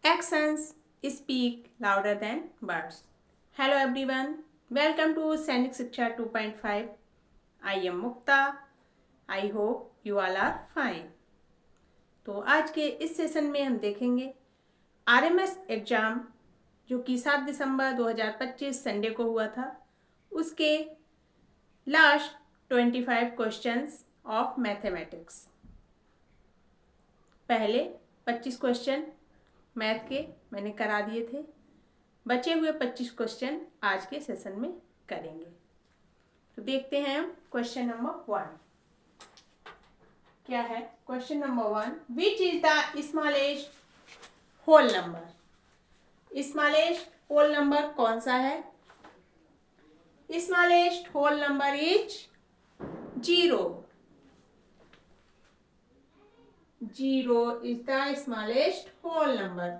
Actions speak louder than words. Hello everyone, welcome to Sainik Shiksha 2.5. I am Mukta. I hope you all are fine. तो आज के इस session में हम देखेंगे आरएमएस एग्जाम जो कि 7 दिसंबर 2025 संडे को हुआ था, उसके लास्ट 25 क्वेश्चंस ऑफ मैथमेटिक्स। पहले 25 क्वेश्चन मैथ के मैंने करा दिए थे, बचे हुए 25 क्वेश्चन आज के सेशन में करेंगे। तो देखते हैं हम क्वेश्चन नंबर 1 क्या है। Question number 1, which is the smallest whole number. Smallest whole number कौन सा है? Smallest whole number is 0. 0 is the smallest whole number.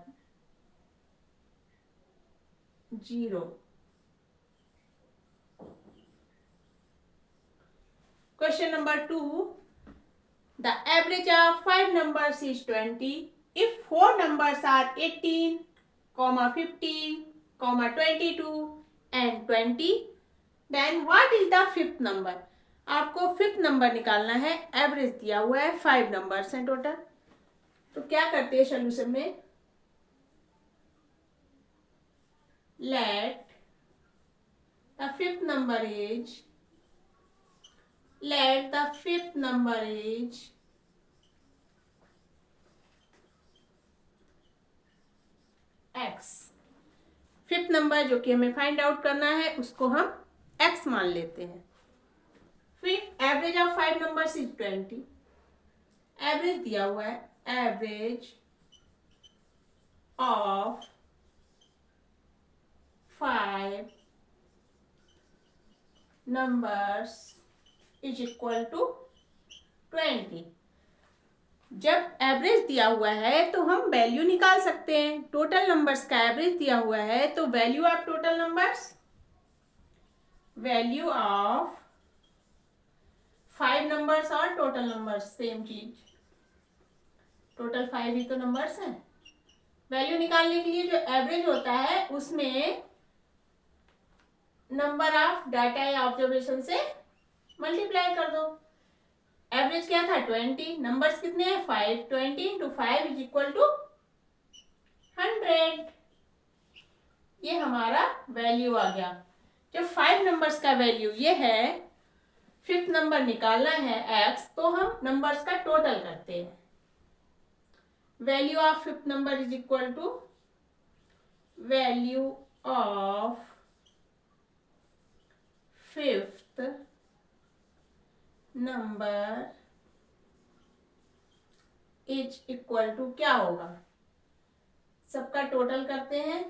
0. Question number 2. The average of 5 numbers is 20. If 4 numbers are 18, 15, 22 and 20, then what is the fifth number? आपको fifth number निकालना है। Average दिया हुआ है, 5 numbers हैं टोटल। तो क्या करते हैं सोल्यूशन में, let the fifth number is x। Fifth number जो कि हमें फाइंड आउट करना है उसको हम x मान लेते हैं। फिर average of 5 numbers is 20। Average दिया हुआ है, average of 5 numbers is equal to 20। जब एवरेज दिया हुआ है तो हम वैल्यू निकाल सकते हैं। टोटल नंबर्स का एवरेज दिया हुआ है तो value of total numbers, value of 5 numbers और टोटल नंबर्स सेम चीज। टोटल 5 ही तो नंबर्स हैं। वैल्यू निकालने के लिए जो एवरेज होता है उसमें नंबर ऑफ डाटा या ऑब्जर्वेशन से मल्टीप्लाई कर दो। एवरेज क्या था 20, नंबर्स कितने हैं 5, 20 इंटू 5 इज इक्वल टू 100। ये हमारा वैल्यू आ गया। जब 5 नंबर्स का वैल्यू ये है, फिफ्थ नंबर निकालना है x, तो हम नंबर्स का टोटल करते हैं। Value of fifth number is equal to value of fifth number is equal to क्या होगा, सबका टोटल करते हैं।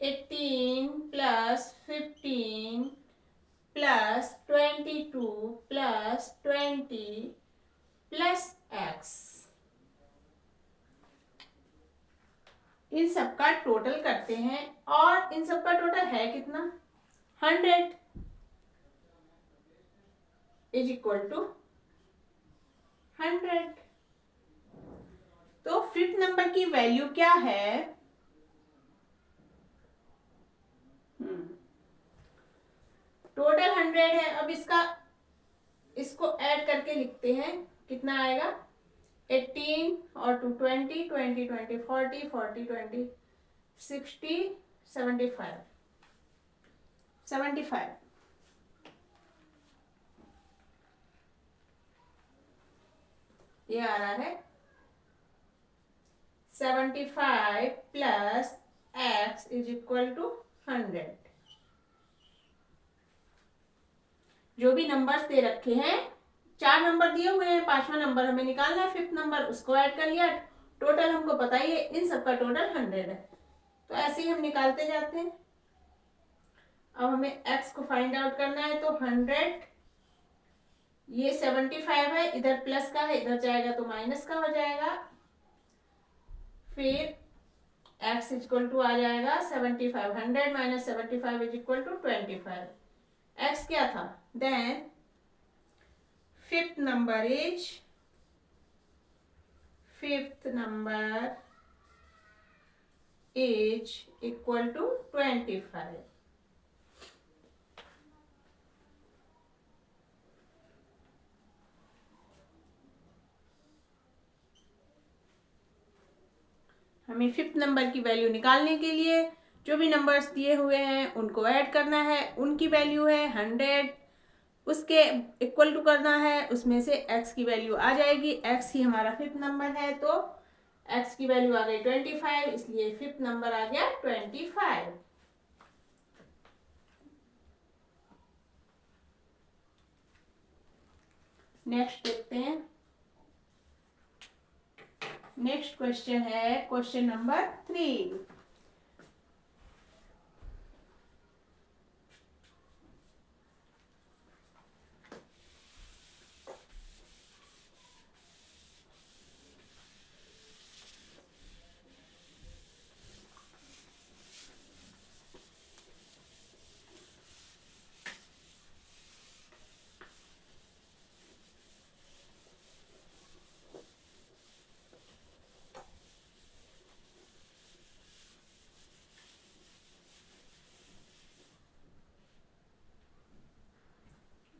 18 plus 15 plus 22 plus 20 plus x, इन सबका टोटल करते हैं और इन सबका टोटल है कितना 100 इज इक्वल टू 100। तो फिफ्थ नंबर की वैल्यू क्या है, टोटल 100 है। अब इसको ऐड करके लिखते हैं, कितना आएगा 18 और 2 20, 20 20 40, 40 20 60 75 75। ये आ रहा है 75 plus x is equal to 100। जो भी नंबर्स दे रखे हैं, 4 नंबर दिए हुए हैं, 5वां नंबर हमें निकालना है, फिफ्थ नंबर उसको ऐड कर लिया। टोटल हमको पता ही है, इन सबका टोटल 100 है। तो ऐसे ही हम निकालते जाते हैं। अब हमें x को फाइंड आउट करना है, तो 100, ये 75 है, इधर प्लस का है, इधर जाएगा तो माइनस का हो जाएगा। फिर x इक्वल टू आ जाएगा 75, 100 minus 75 is equal to 25। x क्या था, then fifth number as equal to 25। हमें फिफ्थ नंबर की वैल्यू निकालने के लिए जो भी नंबर्स दिए हुए हैं उनको ऐड करना है। उनकी वैल्यू है 100, उसके इक्वल टू करना है, उसमें से x की वैल्यू आ जाएगी। x ही हमारा फिफ्थ नंबर है, तो x की वैल्यू आ गई 25, इसलिए फिफ्थ नंबर आ गया 25। नेक्स्ट देखते हैं। नेक्स्ट क्वेश्चन है question number 3।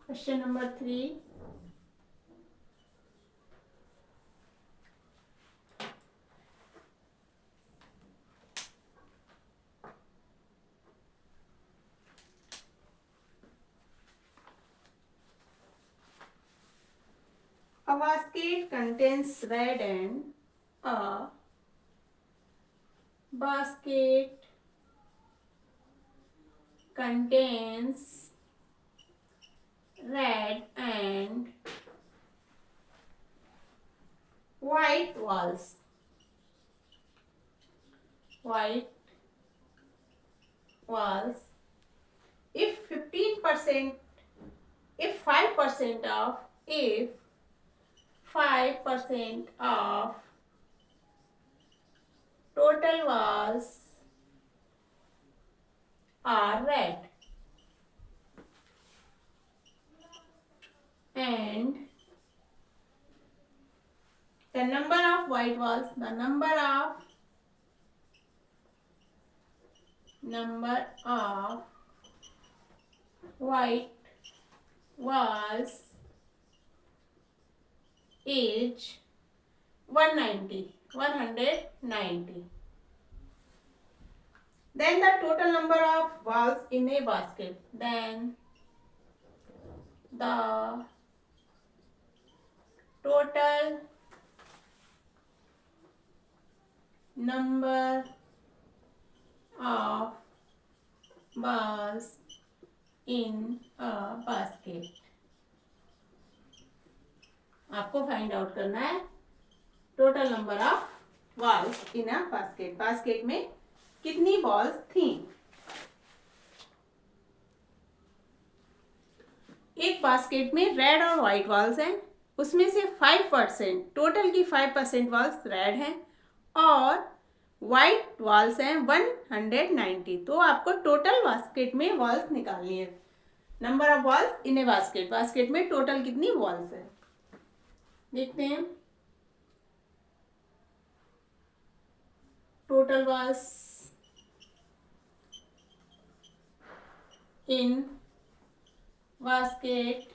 Question number 3, a basket contains red and a basket contains red and white walls. White walls. If 15%, if 5% of, if 5% of total walls are red and the number of white walls, the number of white walls is 190. Then the total number of walls in a basket. Then the total number of balls in a basket. आपको find out करना है total number of balls in a basket. Basket में कितनी balls थी? एक basket में red और white balls हैं, उसमें से 5%, टोटल की 5% बॉल्स रेड हैं और व्हाइट बॉल्स हैं 190। तो आपको टोटल बास्केट में बॉल्स निकालनी है। Number of balls in a basket, basket में टोटल कितनी बॉल्स है देखते हैं। Total balls in basket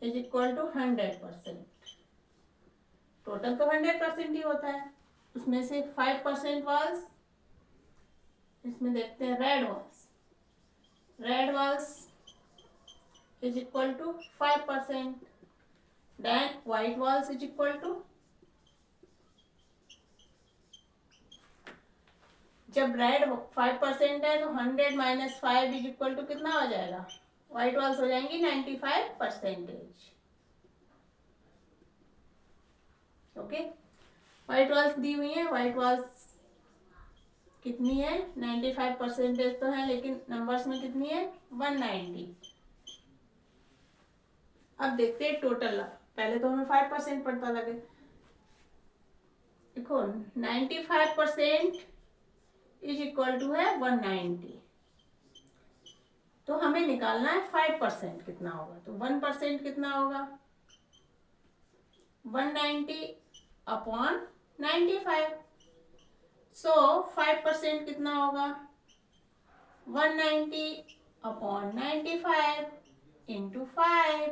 is equal to 100%। Total तो 100% ही होता है, उसमें से 5% बॉल्स, इसमें देखते हैं red balls. Red balls is equal to 5%, then white balls is equal to, जब रेड 5% है तो 100 माइनस 5 इज इक्वल टू कितना हो जाएगा? व्हाइट बॉल्स हो जाएंगी 95%। ओके, व्हाइट बॉल्स दी हुई है। व्हाइट बॉल्स कितनी है? 95% तो है, लेकिन नंबर्स में कितनी है? 190। अब देखते हैं टोटल। पहले तो हमें 5% पता लगे। देखो 95% इज इक्वल टू है 190, तो हमें निकालना है 5% कितना होगा। तो 1% कितना होगा? 190 अपॉन 95। सो 5% कितना होगा, 190/95 इंटू 5।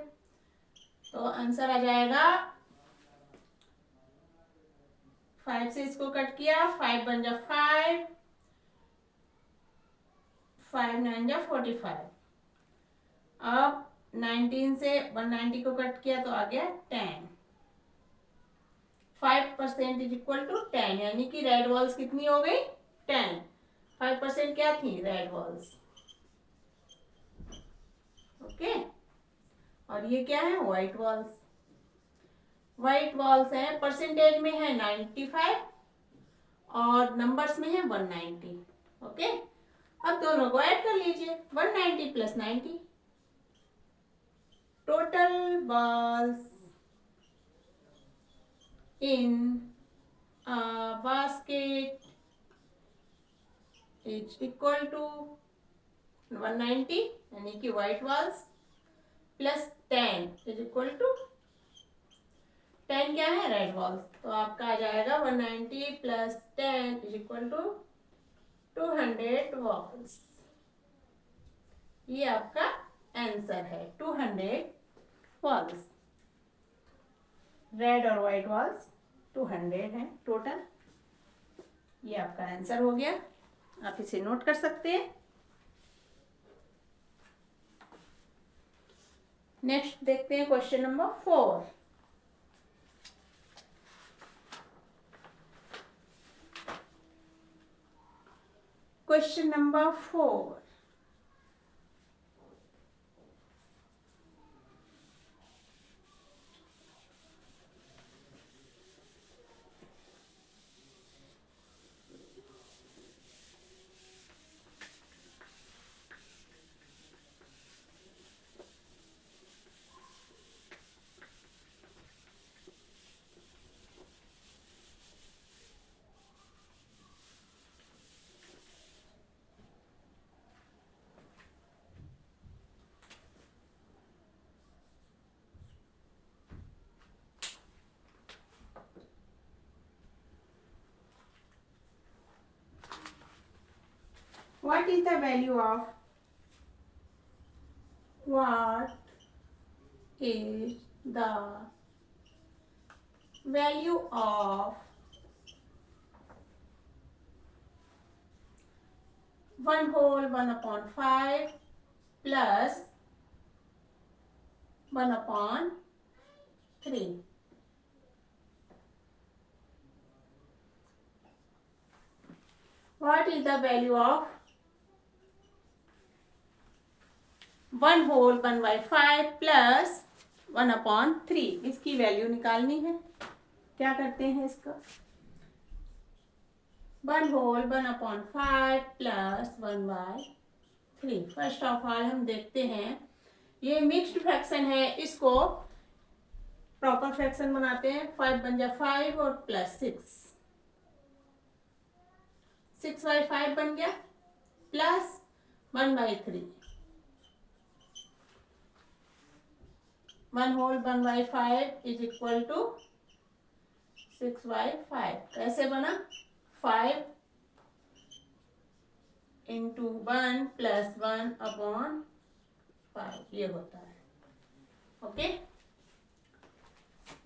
तो आंसर आ जाएगा, 5 से इसको कट किया, 5 बन जा 5, 5 9 जा 45। अब 19 से 190 को कट किया तो आ गया 10। 5% इज इक्वल टू 10, यानी कि रेड वॉल्स कितनी हो गई, 10। 5% क्या थी, रेड वॉल्स। ओके, और ये क्या है, व्हाइट वॉल्स। व्हाइट वॉल्स है, परसेंटेज में है 95 और नंबर्स में है 190। ओके, अब दोनों को ऐड कर लीजिए, 190 plus 90, total balls in basket is equal to 190, यानी कि white balls plus 10 is equal to 10 क्या है, रेड वॉल्स। तो आपका आ जाएगा 190 plus 10 is equal to 200 walls. ये आपका आंसर है, 200 वॉल्स। रेड और व्हाइट वॉल्स 200 है टोटल। ये आपका आंसर हो गया, आप इसे नोट कर सकते हैं। नेक्स्ट देखते हैं question number 4। Question number 4, what is the value of what is the value of 1 whole 1/5 plus 1/3? What is the value of 1 whole 1/5 plus 1/3? इसकी वैल्यू निकालनी है। क्या करते हैं इसका, 1 whole 1/5 plus 1/3। First of all हम देखते हैं, ये मिक्स्ड फ्रैक्शन है, इसको प्रॉपर फ्रैक्शन बनाते हैं। 5 बन जा 5 और प्लस 6/5 बन गया plus 1/3। 1 whole 1/5 is equal to 6/5। कैसे बना, 5 इंटू 1 प्लस 1/5 ये होता है। ओके,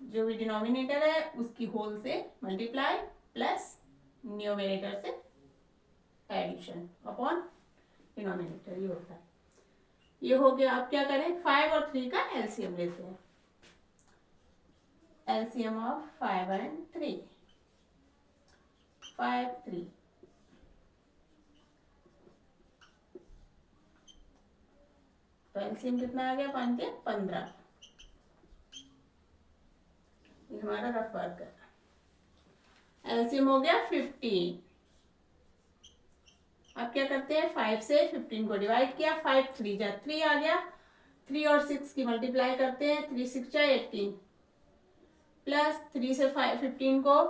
जो भी डिनोमिनेटर है उसकी होल से मल्टीप्लाई प्लस न्यूमरेटर से एडिशन अपॉन डिनोमिनेटर, ये होता है। ये हो गया। अब क्या करें, 5 और 3 का एलसीएम लेते हैं। एलसीएम ऑफ 5 and 3, 5 3, तो एलसीएम कितना आ गया, 5 के 15। ये हमारा रफ वर्क है। एलसीएम हो गया 15। अब क्या करते हैं, 5 से 15 को डिवाइड किया, 5 3 जा 3 आ गया। 3 और 6 की मल्टीप्लाई करते हैं, 3 6 जा 18 प्लस 3 से 15 को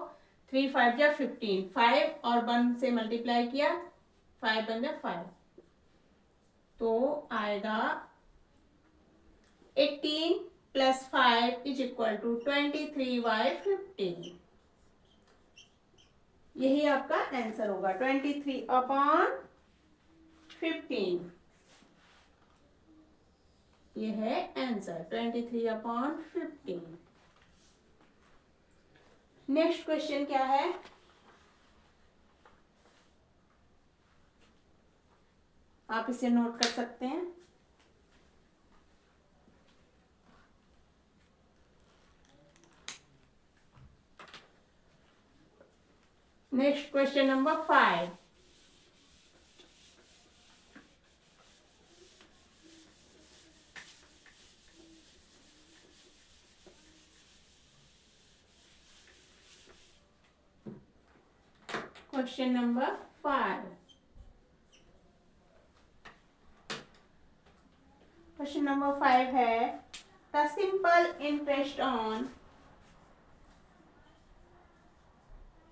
3 5 जा 15, 5 और 1 से मल्टीप्लाई किया, 5 बन जा 5, तो आएगा 18 प्लस 5 इज इक्वल टू 23/15। यही आपका आंसर होगा 23/15। ये है आंसर 23/15। नेक्स्ट क्वेश्चन क्या है, आप इसे नोट कर सकते हैं। Next question number 5। Question number 5। Question number 5 है the simple interest on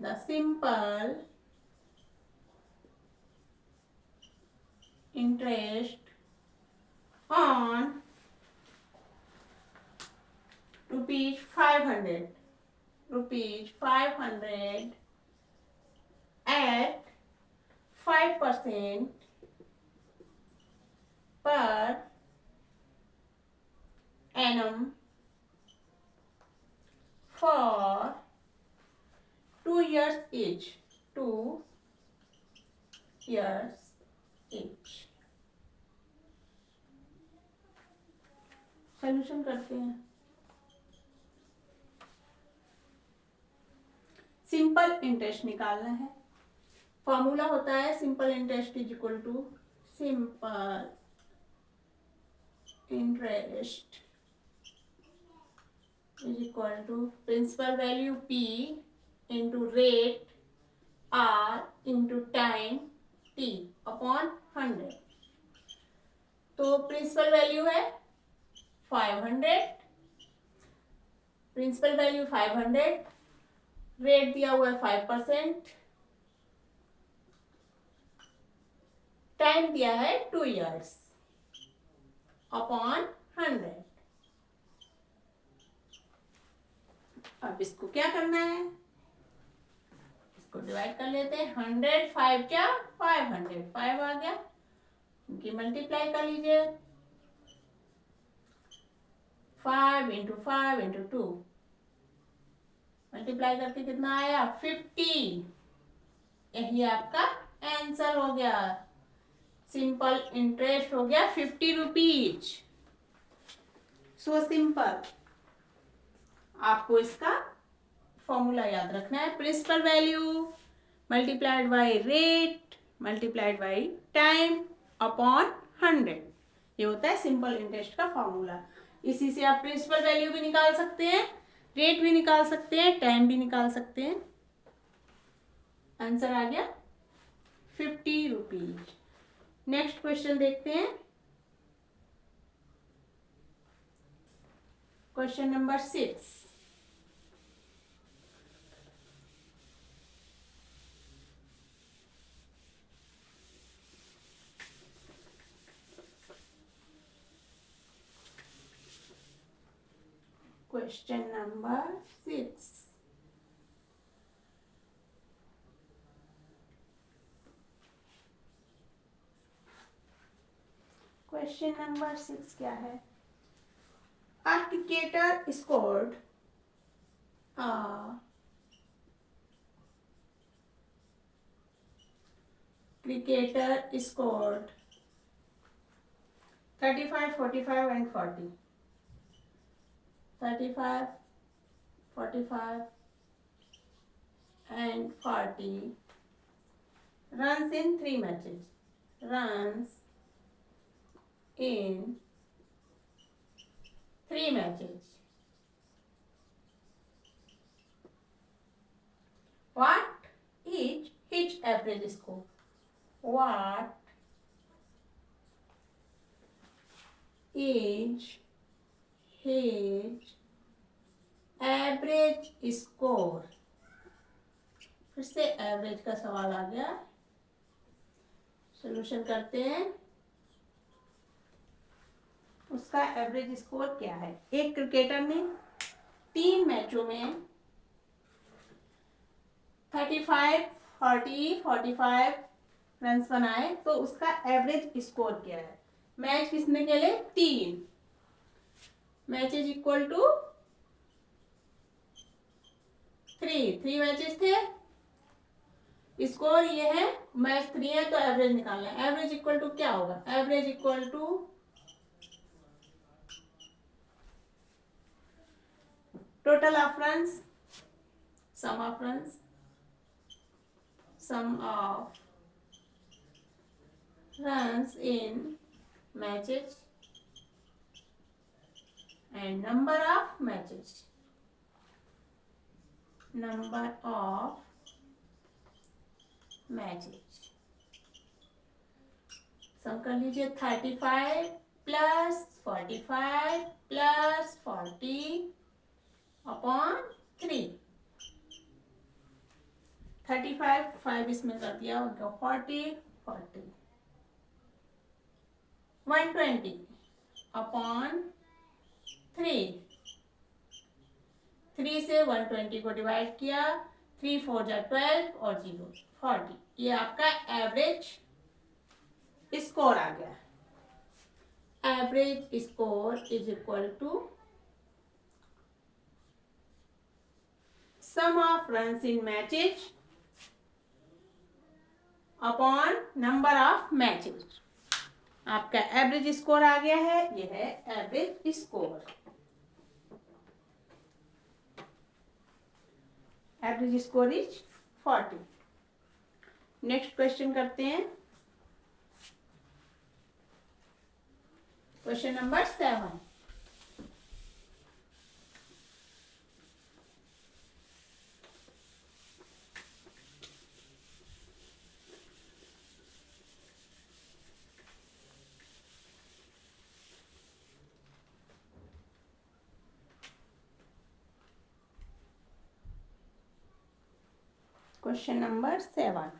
the simple interest on rupees 500 at 5% per annum for 2 years each. 2 years each. Solution करते हैं। सिंपल इंटरेस्ट निकालना है। फॉर्मूला होता है simple interest is equal to simple interest is equal to principal value P into rate R into time T upon 100। तो principal value है 500, principal value 500, rate दिया हुआ है 5%, टाइम दिया है 2 years अपॉन 100। अब इसको क्या करना है, इसको डिवाइड कर लेते हैं। 100 5 क्या 500, 5 आ गया, इनकी मल्टीप्लाई कर लीजिए। 5 इंटू 5 इंटू 2 मल्टीप्लाई करके कितना आया 50। यही आपका आंसर हो गया। सिंपल इंटरेस्ट हो गया 50 रुपीज। So simple. आपको इसका फॉर्मूला याद रखना है, principal value multiplied by rate multiplied by time upon 100। ये होता है सिंपल इंटरेस्ट का फॉर्मूला। इसी से आप प्रिंसिपल वैल्यू भी निकाल सकते हैं, रेट भी निकाल सकते हैं, टाइम भी निकाल सकते हैं। आंसर आ गया 50 रुपीज। नेक्स्ट क्वेश्चन देखते हैं। Question number 6। Question number 6. Question number 6 क्या है? A cricketer scored a cricketer scored 35, 45 and 40. 35, 45 and 40 runs in 3 matches. Runs in 3 matches. What is his average score? What is his average score? फिर से average का सवाल आ गया। Solution करते हैं। उसका एवरेज स्कोर क्या है? एक क्रिकेटर ने 3 मैचों में 35, 40, 45 रन बनाए तो उसका एवरेज स्कोर क्या है। मैच किसने खेले, 3 match is equal to 3 matches थे, स्कोर ये है, मैच 3 है तो एवरेज निकालना है। एवरेज इक्वल टू क्या होगा, average equal to total of runs, sum of runs, sum of runs in matches and number of matches, number of matches। सम कर लीजिए, 35 प्लस 45 प्लस 40 अपॉन 3। 35 5 इसमें कर दिया, उनका 40 120 अपॉन 3 से 120 को डिवाइड किया, 3 4 जा 12 और 0 40। ये आपका एवरेज स्कोर आ गया। Average score is equal to sum of runs in matches upon number of matches. आपका एवरेज स्कोर आ गया है, ये है average score. Average score is 40। Next question करते हैं, question number 7। Question number 7.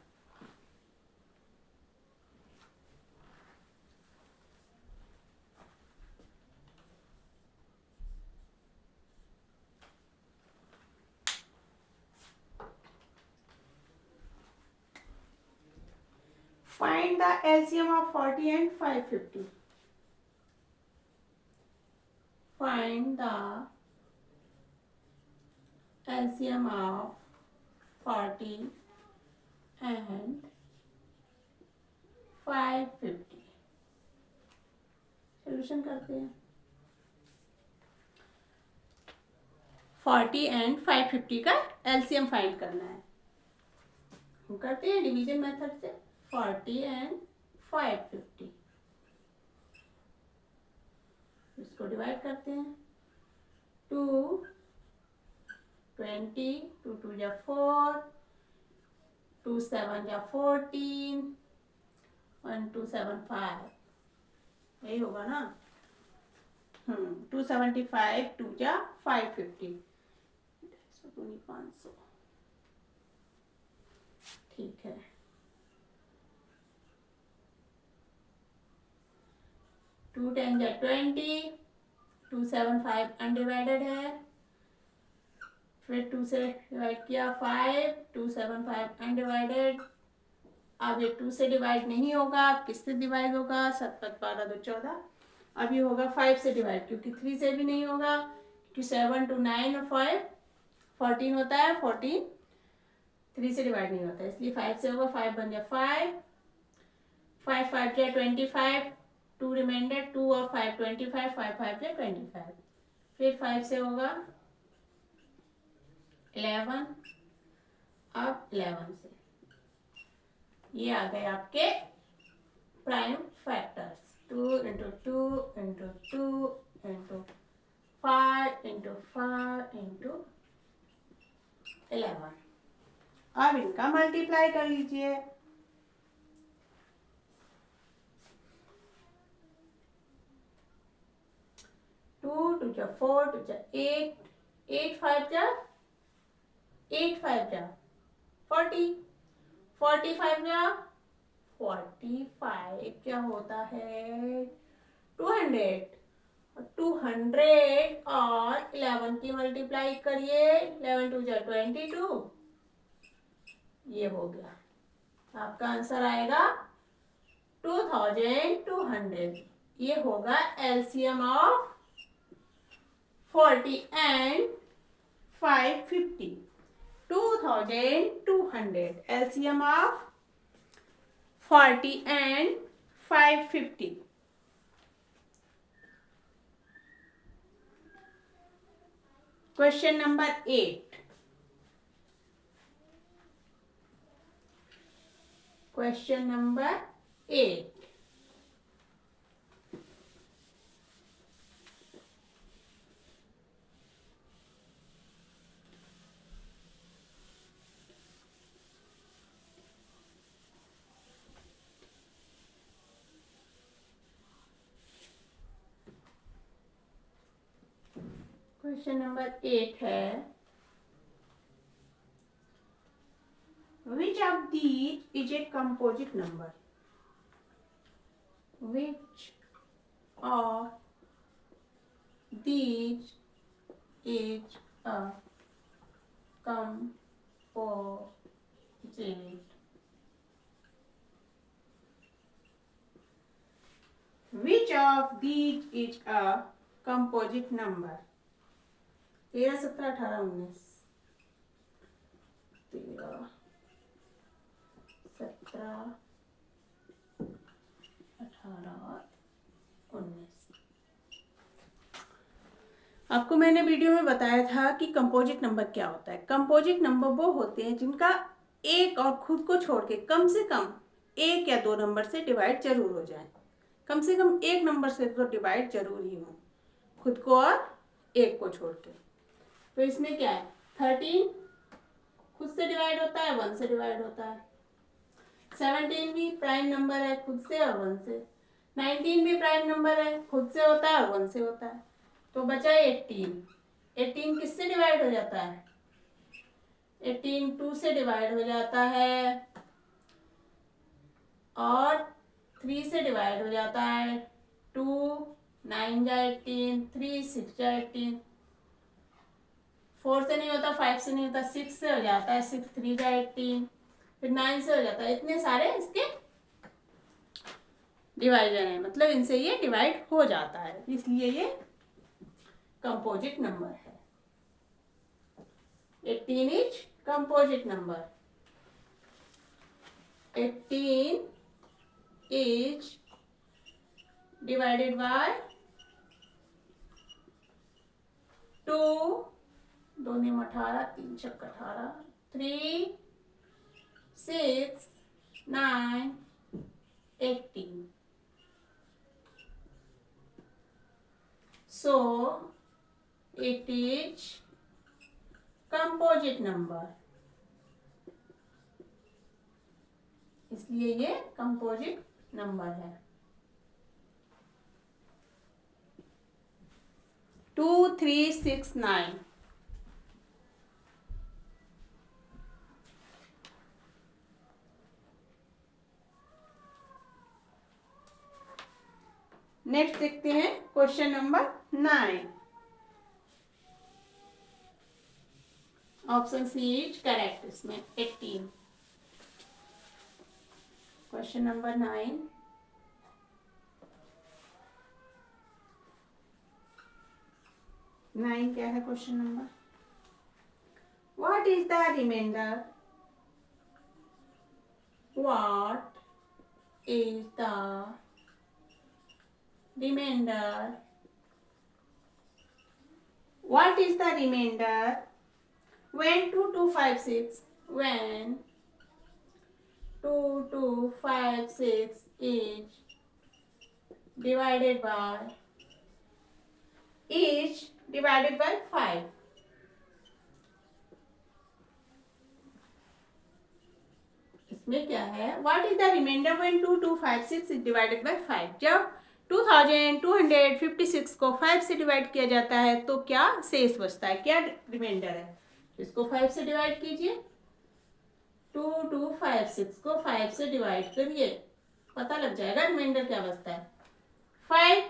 Find the LCM of 40 and 550. Find the LCM of 40 and 550। Solution करते हैं। 40 एंड 550 का एलसीएम फाइंड करना है। हम करते हैं डिवीजन मेथड से। 40 एंड 550 इसको डिवाइड करते हैं। 2 20, 2 2 या 4, 2 7 या 14, 1 2 7 5, यही होगा ना। 275, 2 या 550, 500। ठीक है, 2 10 या 20, 2 7 5 अनडिवाइडेड है, फिर 2 से डिवाइड किया 5, 2 7 5 अनडिवाइडेड। अब ये 2 से डिवाइड नहीं होगा, अब किससे डिवाइड होगा, 7 5 12 2 14। अब ये होगा 5 से डिवाइड, क्योंकि 3 से भी नहीं होगा, क्योंकि 7 2 9 और 5 14 होता है। 14 3 से डिवाइड नहीं होता, इसलिए 5 से होगा। 5 बन गया 5, 5 5 या 25, 2 रिमाइंडर, 2 और 5 25, 5 5 या 25। फिर 5 से होगा 11, अब 11 से ये आ गए आपके prime factors. 2 into 2 into 2 into 5 into 5 into 11। अब इनका मल्टीप्लाई कर लीजिए। 2 2 जा 4, 2 जा 8, 8 5 जा 8 5 जा 40, 45 जा 45 क्या होता है 200। 200 और 11 की मल्टीप्लाई करिए। 11 2 जा 22, ये हो गया, आपका आंसर आएगा 2200। ये होगा LCM of 40 and 550। 2200 LCM of 40 and 550। Question number 8. Question number 8. Question number 8 है, which of these is a composite number? Which of these is a composite? Which of these is a composite number? 13, 17, 18, 19। 13, 17, 18 और 19। आपको मैंने video में बताया था कि composite number क्या होता है। कंपोजिट नंबर वो होते हैं जिनका एक और खुद को छोड़ के कम से कम एक या दो नंबर से डिवाइड जरूर हो जाए। कम से कम एक नंबर से तो डिवाइड जरूर ही हो, खुद को और एक को छोड़ के। तो इसमें क्या है, 13 खुद से डिवाइड होता है, 1 से डिवाइड होता है। 17 भी प्राइम नंबर है, खुद से और 1 से। 19 भी प्राइम नंबर है, खुद से होता है और 1 से होता है। तो बचा 18। 18 किससे डिवाइड हो जाता है? 18 2 से डिवाइड हो जाता है और 3 से डिवाइड हो जाता है। 2 9 जा 18, 3 6 जा 18। 4 से नहीं होता, 5 से नहीं होता, 6 से हो जाता है। 6 3 जा 18, फिर 9 से हो जाता है। इतने सारे इसके डिवाइजर हैं, मतलब इनसे ये डिवाइड हो जाता है, इसलिए ये कंपोजिट नंबर है। 18 is composite number. 18 is divided bye 2, 2 9 18, 3 6 18, 3 6 9 18। So it is composite number, इसलिए ये कंपोजिट नंबर है। 2 3 6 9। नेक्स्ट देखते हैं question number 9। Option C is correct, इसमें 18। Question number 9। क्या है question number? What is the remainder? What is the remainder? What is the remainder when 2 2 5 6? When 2 2 5 6 is divided by 5? इसमें क्या है? What is the remainder when 2 2 5 6 is divided by 5? जब 2256 को 5 से divide किया जाता है तो क्या शेष बचता है, क्या रिमाइंडर है? इसको 5 से डिवाइड कीजिए। 2256 को 5 से डिवाइड करिए, पता लग जाएगा रिमाइंडर क्या बचता है। 5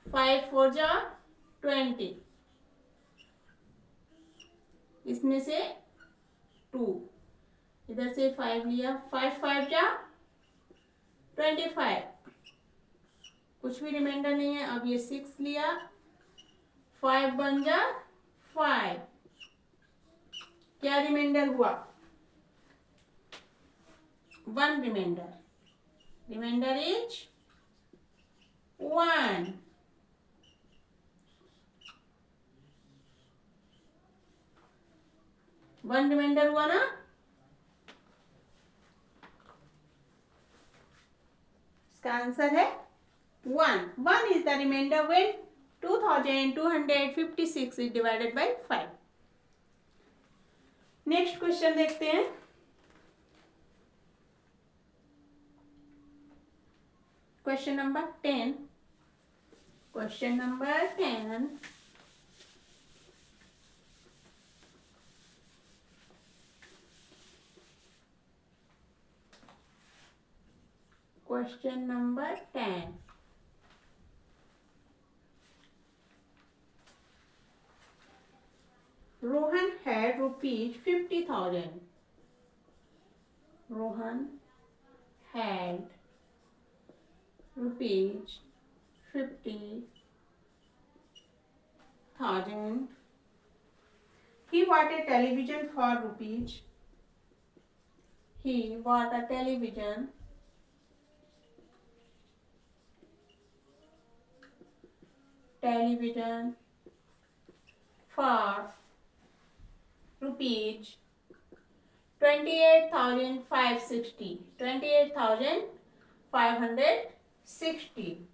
5 4 जा 20, इसमें से 2, इधर से 5 लिया, 5 5 जा 25, कुछ भी रिमाइंडर नहीं है। अब ये 6 लिया, 5 बन जा 5, क्या रिमाइंडर हुआ? 1 रिमाइंडर, रिमाइंडर इज 1। 1 रिमाइंडर हुआ ना? इसका आंसर है 1। 1 is the remainder when 2256 is divided by 5। Next question देखते हैं। Question number 10। Question number 10। Question number 10. Rohan had rupees 50,000. Rohan had rupees 50,000. He bought a television for rupees. He bought a television for rupees 28,560. 28,560.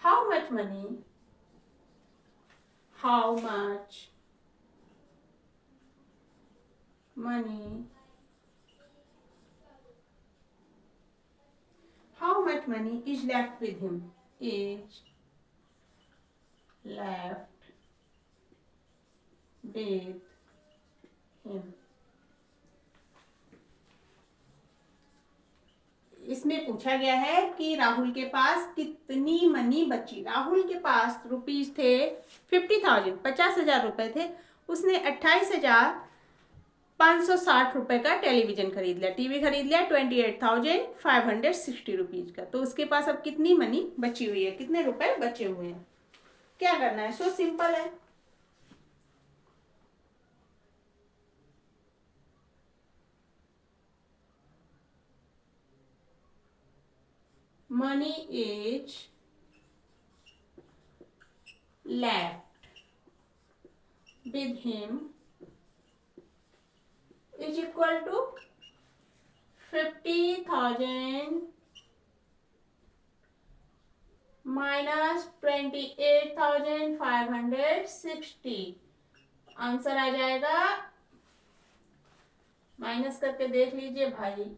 How much money? How much money? How much money is left with him? Is left with him. इसमें पूछा गया है कि राहुल के पास कितनी money बची। राहुल के पास rupees थे 50,000, 50,000 रुपए थे। उसने 28,560 रुपए का टेलीविजन खरीद लिया, टीवी खरीद लिया 28,560 रुपीज का। तो उसके पास अब कितनी मनी बची हुई है, कितने रुपए बचे हुए हैं? क्या करना है? सो सिंपल है। Money is left with him is equal to 50,000 minus 28,560। Answer आ जाएगा, माइनस करके देख लीजिए भाई।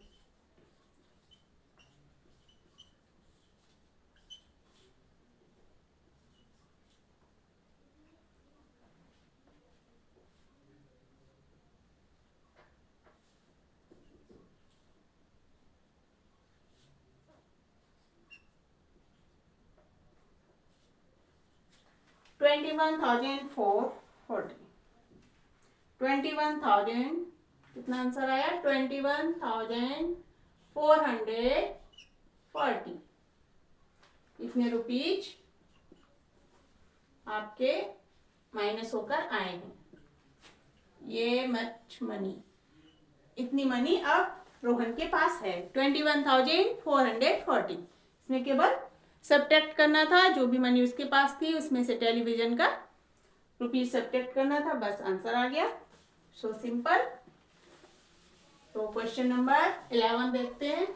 21,440। 21,000 कितना आंसर आया? 21,440। इतने रुपीज आपके माइनस होकर आए हैं। ये मच मनी, इतनी मनी अब रोहन के पास है 21,440। इसमें केवल सब्ट्रैक्ट करना था, जो भी मनी उसके पास थी उसमें से टेलीविजन का रुपीज सब्ट्रैक्ट करना था, बस आंसर आ गया। So simple. तो क्वेश्चन नंबर 11 देखते हैं।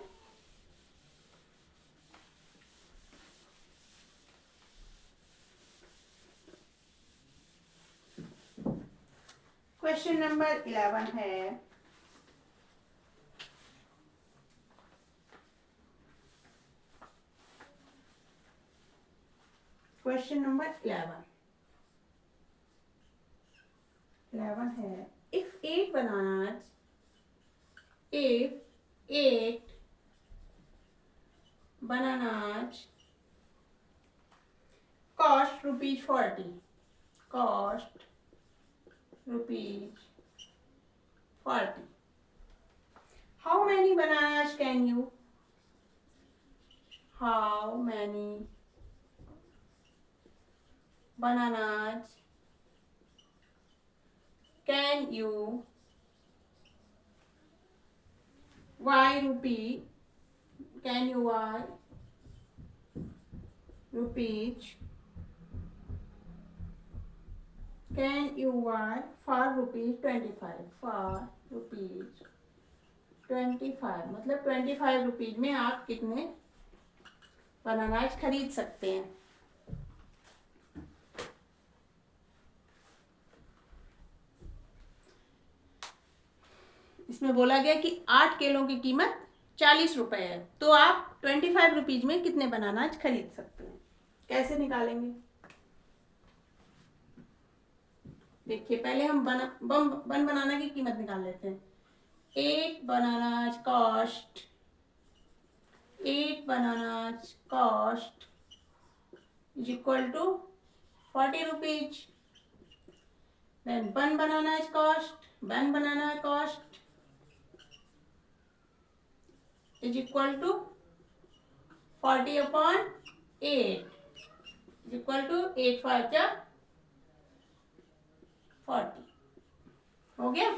क्वेश्चन नंबर 11 है, क्वेश्चन नंबर 11 है, if 8 bananas cost rupees 40, how how many bananas can you buy rupee? Can you buy rupees? Can you buy for rupees 25? For rupees 25 मतलब 25 rupees में आप कितने bananas खरीद सकते हैं। इसमें बोला गया कि 8 किलो की कीमत 40 रुपए है, तो आप 25 रुपीज में कितने बनानाज खरीद सकते हैं। कैसे निकालेंगे देखिए, पहले हम वन बनाना की कीमत निकाल लेते हैं। 8 bananas cost is equal to 40 rupees. Then one banana cost is equal to 40 upon 8 is equal to 8 5 जा 40 हो गया।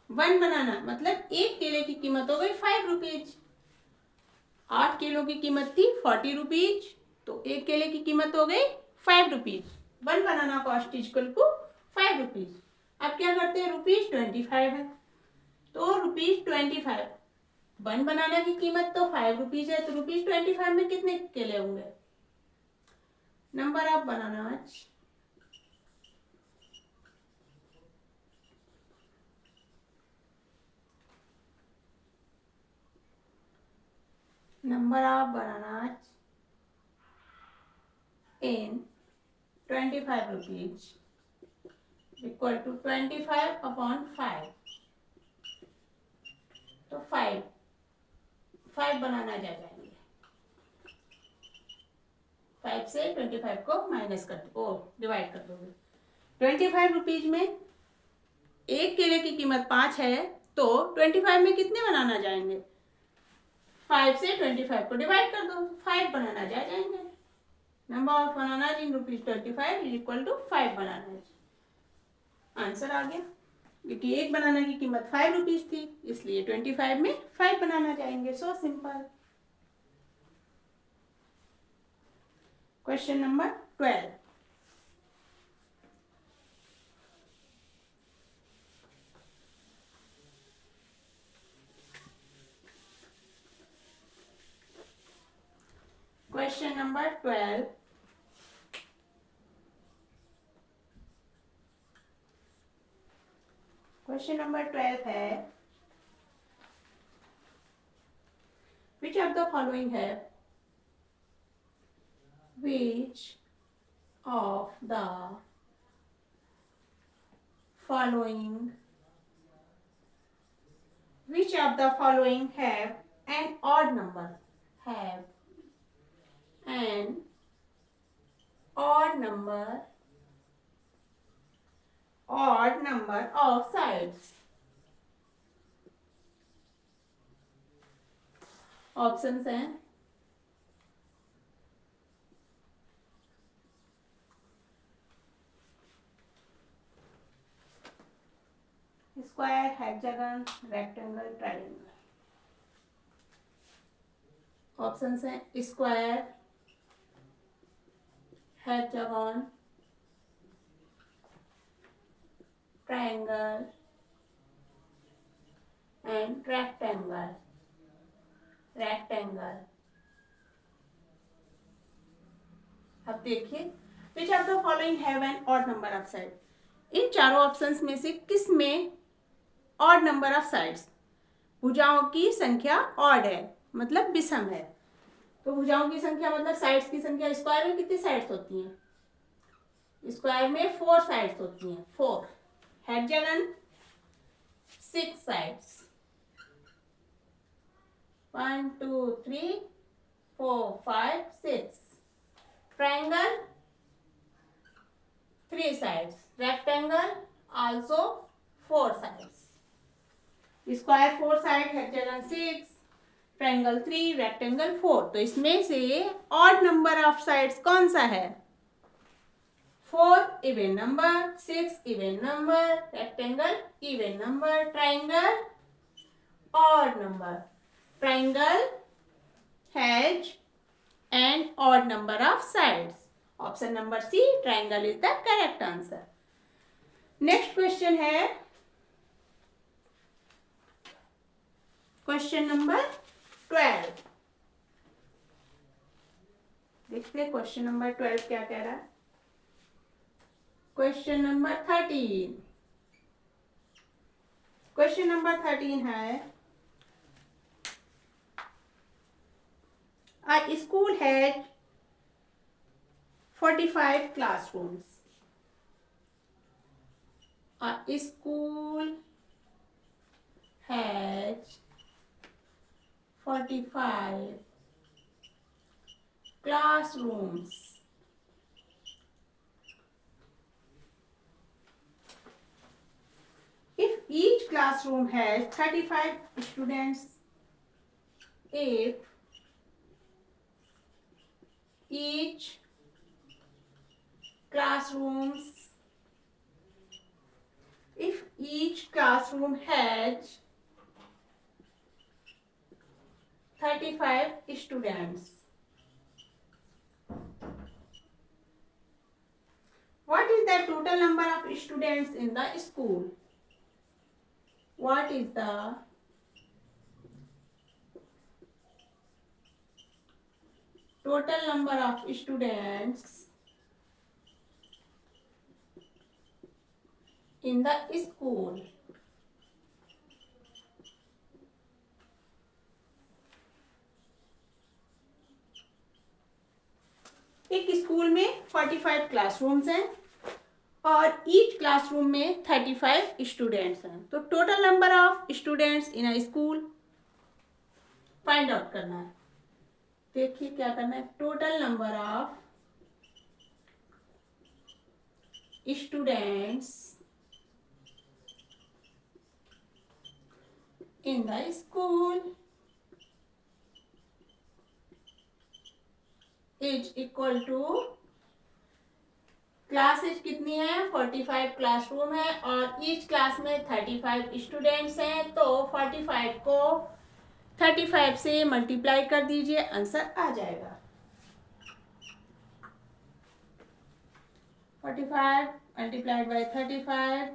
वन बनाना मतलब एक केले की कीमत हो गई 5 रुपीज। 8 किलो की कीमत थी 40 रुपीज, तो एक केले की कीमत हो गई 5 rupees. One banana cost equal to 5 rupees. अब क्या करते हैं, रुपीज 25 है, तो रुपीज 25 वन बनाना की कीमत तो 5 रुपीज है, तो रुपीज 25 में कितने केले होंगे। Number of bananas in 25 rupees equal to 25 upon 5, तो 5 बनाना जा जाएंगे। 5 से 25 को माइनस कर दो, डिवाइड कर दोगे। 25 रुपीज में एक केले की कीमत 5 है, तो 25 में कितने बनाना जाएंगे। 5 से 25 को डिवाइड कर दो, 5 बनाना जा जाएंगे। Number of bananas in rupees 25 is equal to 5 bananas. Answer आ गया, क्योंकि एक बनाना की कीमत 5 रुपीज थी, इसलिए 25 में 5 बनाना जाएंगे। So simple. Question number 12। Question number 12। Question number 12 है, which of the following है, which of the following have an odd number, have an odd number of sides। Options हैं square, hexagon, rectangle, triangle. Options हैं square, hexagon, triangle and rectangle. अब देखिए, which of the following have an odd number of side. इन चारों options में से किस में ऑड नंबर ऑफ साइड्स, भुजाओं की संख्या ऑड है, मतलब विषम है। तो भुजाओं की संख्या मतलब साइड्स की संख्या। स्क्वायर में कितनी साइड्स होती हैं, स्क्वायर में 4 साइड्स होती हैं, 4। Hexagon 6 sides, 1 2 3 4 5 6। Triangle 3 sides, rectangle also 4 sides। Square 4 side, hexagon 6, triangle 3, rectangle 4। तो इसमें से ऑड नंबर ऑफ साइड्स कौन सा है? 4 even number, 6 even number, rectangle even number, triangle odd number. Triangle has an odd number of sides. Option number C, triangle is the correct answer. Next question है question number 12। देखते हैं question number 12 क्या कह रहा है। Question number 13। Question number 13 है, a school had 45 classrooms. A school has 45 classrooms. If each classroom has 35 students, if each classroom has 35 students, what is the total number of students in the school? What is the total number of students in the school? एक school में 45 classrooms हैं और each classroom में 35 students हैं। तो total number of students in a school find out करना है। देखिए क्या करना है, total number of students in the school is equal to, classes कितनी है? 45 क्लासरूम है और ईच क्लास में 35 स्टूडेंट्स हैं। तो 45 को 35 से मल्टीप्लाई कर दीजिए, आंसर आ जाएगा। 45 मल्टीप्लाइड बाय 35,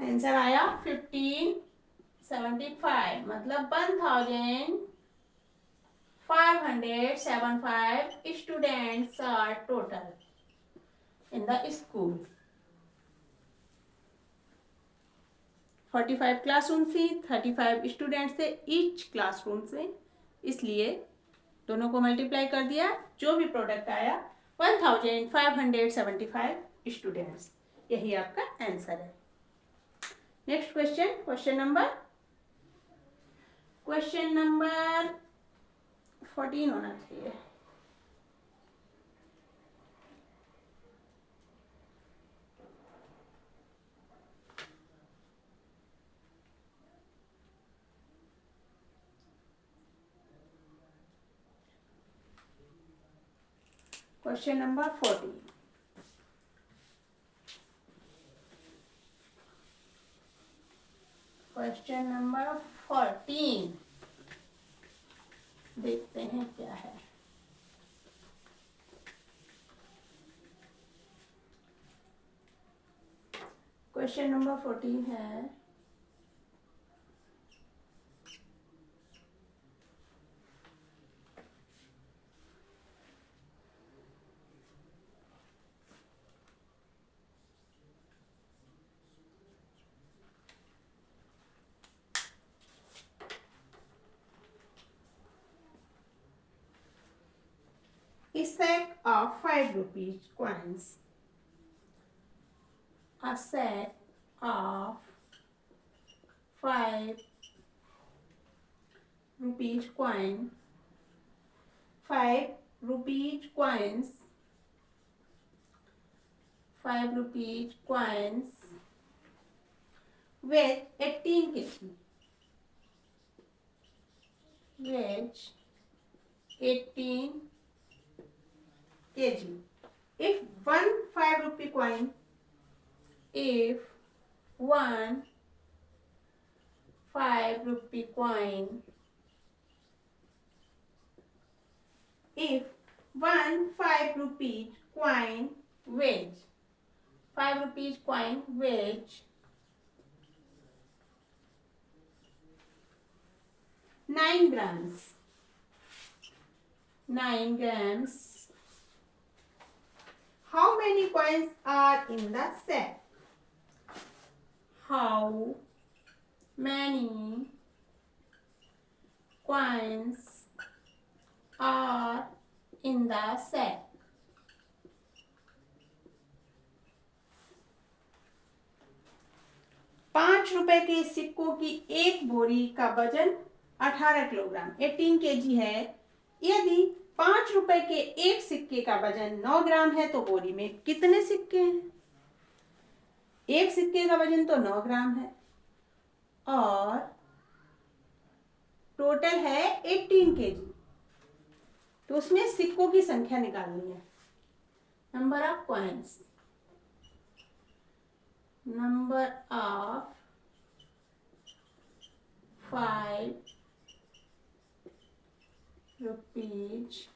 आंसर आया 1575, मतलब 1575 students are total in the school. 45 classroom से 35 स्टूडेंट्स थे ईच क्लासरूम से, इसलिए दोनों को मल्टीप्लाई कर दिया, जो भी प्रोडक्ट आया 1575 स्टूडेंट्स, यही आपका आंसर है। नेक्स्ट क्वेश्चन, क्वेश्चन नंबर 14 होना चाहिए। Question number 14। क्वेश्चन नंबर 14 देखते हैं क्या है। क्वेश्चन नंबर 14 है, a sack of 5 rupees coins. A sack of 5 rupees coin, 5 rupees coins, 5 rupees coins with 18 kg, with 18 kg. If one 5 rupee coin, if one 5 rupee coin, if one 5 rupees coin weighs 5 rupees coin weighs 9 grams, 9 grams, how many coins are in the set? How many coins are in the set? ₹5 के सिक्कों की एक बोरी का वजन 18 kilogram 18 KG है। यदि ₹5 के एक सिक्के का वजन 9 ग्राम है तो बोरी में कितने सिक्के हैं? एक सिक्के का वजन तो 9 ग्राम है और टोटल है 18 केजी, तो उसमें सिक्कों की संख्या निकालनी है। Number of coins, number of 5 rupees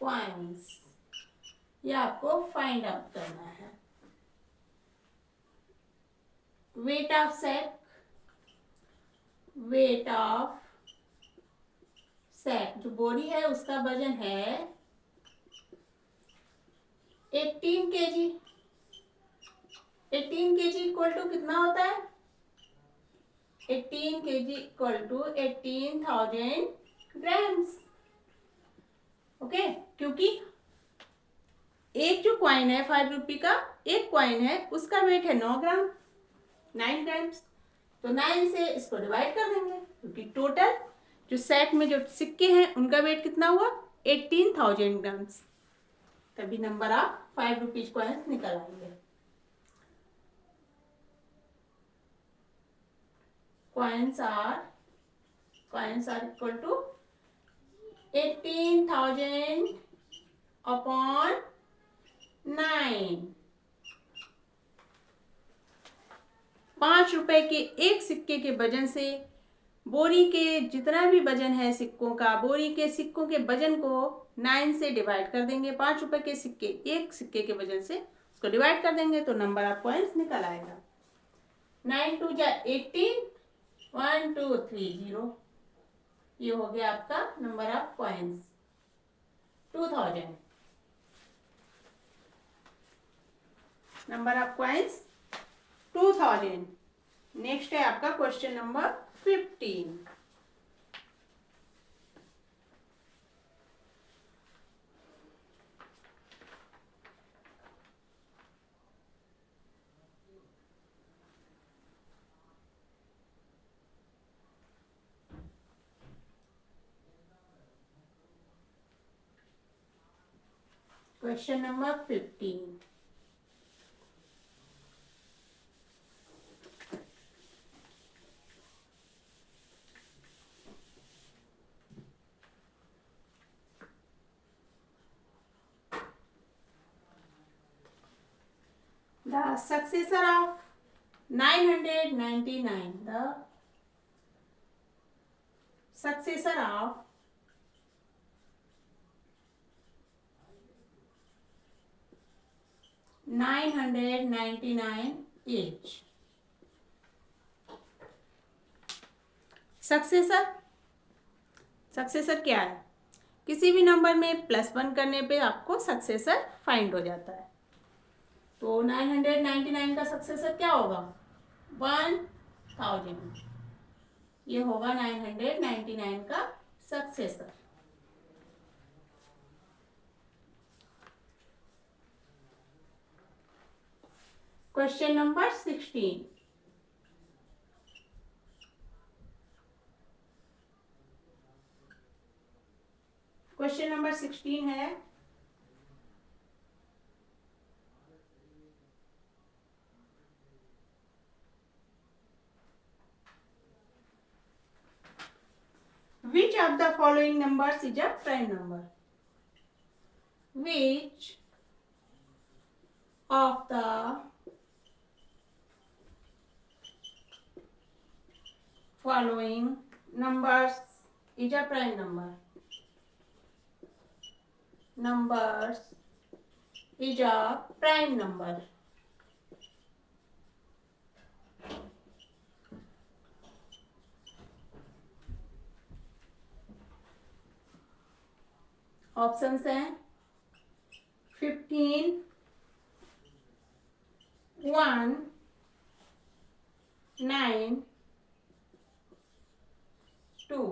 coins, ये आपको फाइंड आउट करना है। Weight of sack, weight of sack जो बोरी है उसका वजन है 18 केजी। 18 केजी इक्वल टू कितना होता है? 18 KG equal to 18,000 grams. Okay, क्योंकि एक जो कॉइन है 5 रुपी का एक कॉइन है उसका वेट है 9 ग्राम 9 ग्राम्स, तो 9 से इसको डिवाइड कर देंगे क्योंकि टोटल जो सेट में जो सिक्के हैं उनका वेट कितना हुआ 18,000 ग्राम्स, तभी नंबर ऑफ 5 रुपीज कॉइन्स निकल आएंगे। Coins are equal to 18,000 upon 9। ₹5 के एक सिक्के के वजन से बोरी के जितना भी वजन है सिक्कों का, बोरी के सिक्कों के वजन को 9 से डिवाइड कर देंगे। ₹5 के सिक्के एक सिक्के के वजन से उसको डिवाइड कर देंगे तो नंबर ऑफ कॉइन्स निकल आएगा। 9 2 जा 18, 1 2 3 0, ये हो गया आपका number of coins 2000। Number of coins 2000। Next है आपका question number 15। Question number 15. The successor of 999. The successor of 999 each. Successor क्या है? किसी भी नंबर में +1 करने पे आपको सक्सेसर फाइंड हो जाता है। तो 999 का सक्सेसर क्या होगा? 1000। ये होगा 999 का सक्सेसर। Question number 16। नंबर 16 है, which of the following numbers is a prime number? Which of the following numbers is a prime number? Numbers is a prime number. Options हैं 15, 1, 9, 2.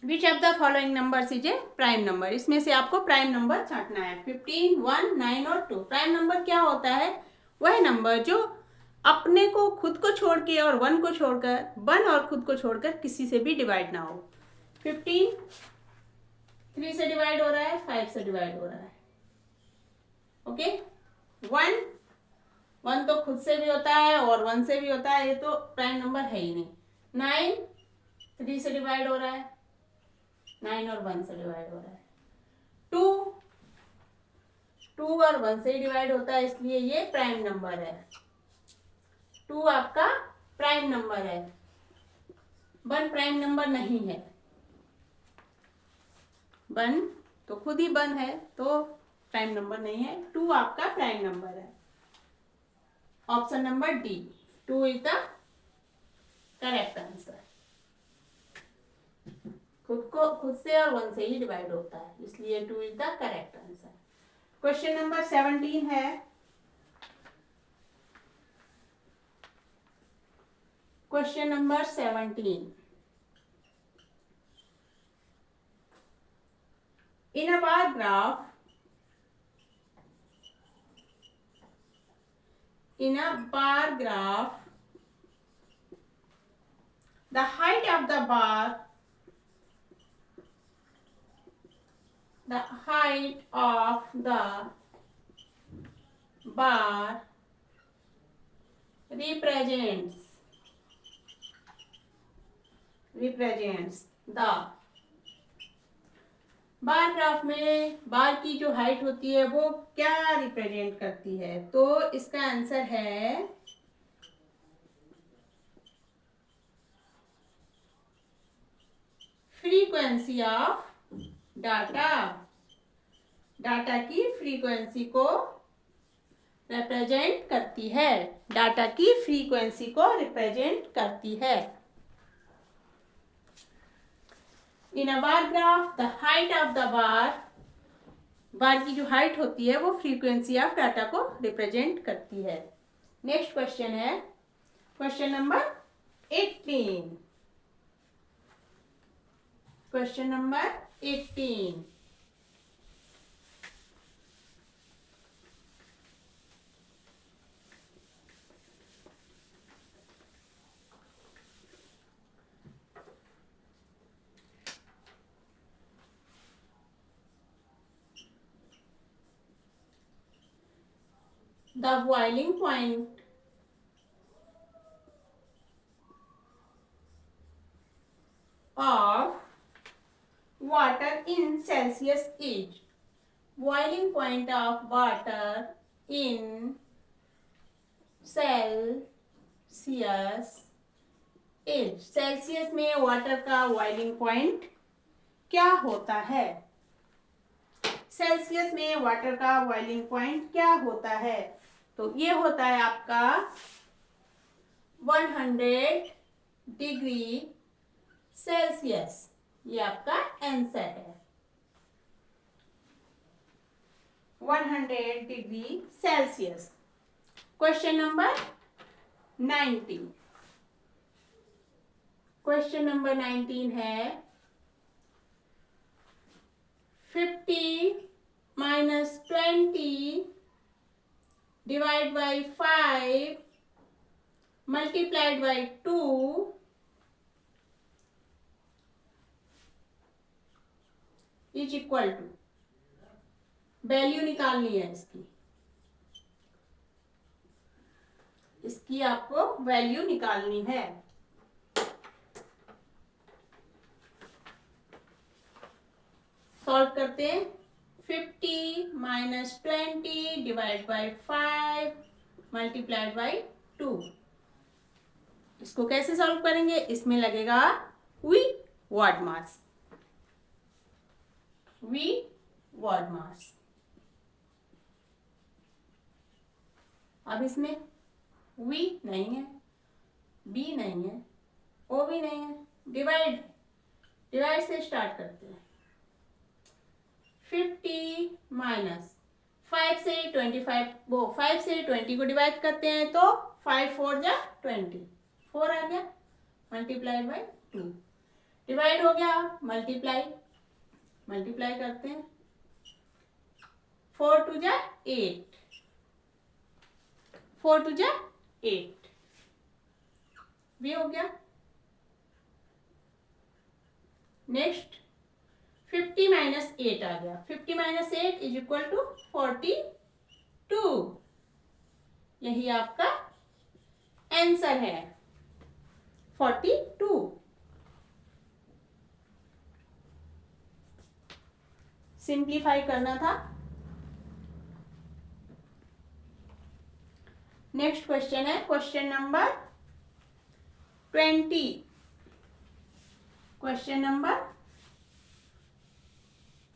विच of the following numbers is a prime number? इसमें से आपको prime number छांटना है। 15, 1, 9 और 2। Prime number क्या होता है? वह नंबर जो अपने को खुद को छोड़ के और 1 को छोड़कर, 1 और खुद को छोड़कर किसी से भी डिवाइड ना हो। 15 3 से डिवाइड हो रहा है, 5 से डिवाइड हो रहा है। ओके, 1 तो खुद से भी होता है और 1 से भी होता है, ये तो प्राइम नंबर है ही नहीं। 9 3 से डिवाइड हो रहा है, 9 और 1 से डिवाइड हो रहा है। 2 और 1 से ही डिवाइड होता है, इसलिए ये प्राइम नंबर है। 2 आपका प्राइम नंबर है, 1 प्राइम नंबर नहीं है। 1 तो खुद ही 1 है, तो प्राइम नंबर नहीं है। 2 आपका प्राइम नंबर है। Option number D, 2 is the correct answer. खुद से और 1 से ही डिवाइड होता है, इसलिए 2 is the correct answer. Question number 17 है। Question number 17, in a bar graph, the height of the bar represents the, bar graph में बार की जो हाइट होती है वो क्या रिप्रेजेंट करती है? तो इसका आंसर है फ्रीक्वेंसी ऑफ डाटा। डाटा की फ्रीक्वेंसी को रिप्रेजेंट करती है। डाटा की फ्रीक्वेंसी को रिप्रेजेंट करती है। In a bar graph the height of the bar की जो हाइट होती है वो फ्रीक्वेंसी ऑफ डाटा को रिप्रेजेंट करती है। नेक्स्ट क्वेश्चन है question number 18। Question number 18, the boiling point of water in Celsius is, boiling point of water in Celsius is, Celsius में वाटर का बॉइलिंग पॉइंट क्या होता है? सेल्सियस में वाटर का बॉइलिंग पॉइंट क्या होता है? तो ये होता है आपका 100 डिग्री सेल्सियस। ये आपका आंसर है, 100 degree Celsius. Question number 19। Question number 19 है 50 minus 20 divided by 5 multiplied by 2 is equal to, value निकालनी है इसकी आपको वैल्यू निकालनी है। सॉल्व करते हैं। 50 minus 20 divide by 5 multiplied by 2। इसको कैसे सॉल्व करेंगे? इसमें लगेगा वी वॉट मास, वी वॉट मास। अब इसमें वी नहीं है, बी नहीं है, ओ भी नहीं है, डिवाइड, डिवाइड से स्टार्ट करते हैं। 50 माइनस 5 से 25, वो 5 से 20 को डिवाइड करते हैं तो 5 4 जा 20, 4 आ गया, मल्टीप्लाइड बाई 2, डिवाइड हो गया, मल्टीप्लाई, मल्टीप्लाई करते हैं, 4 2 जा 8, 4 2 जा 8, भी हो गया। नेक्स्ट 50 माइनस 8 आ गया, 50 माइनस 8 इज इक्वल टू 42। यही आपका आंसर है, 42। सिंप्लीफाई करना था। नेक्स्ट क्वेश्चन है question number 20। Question number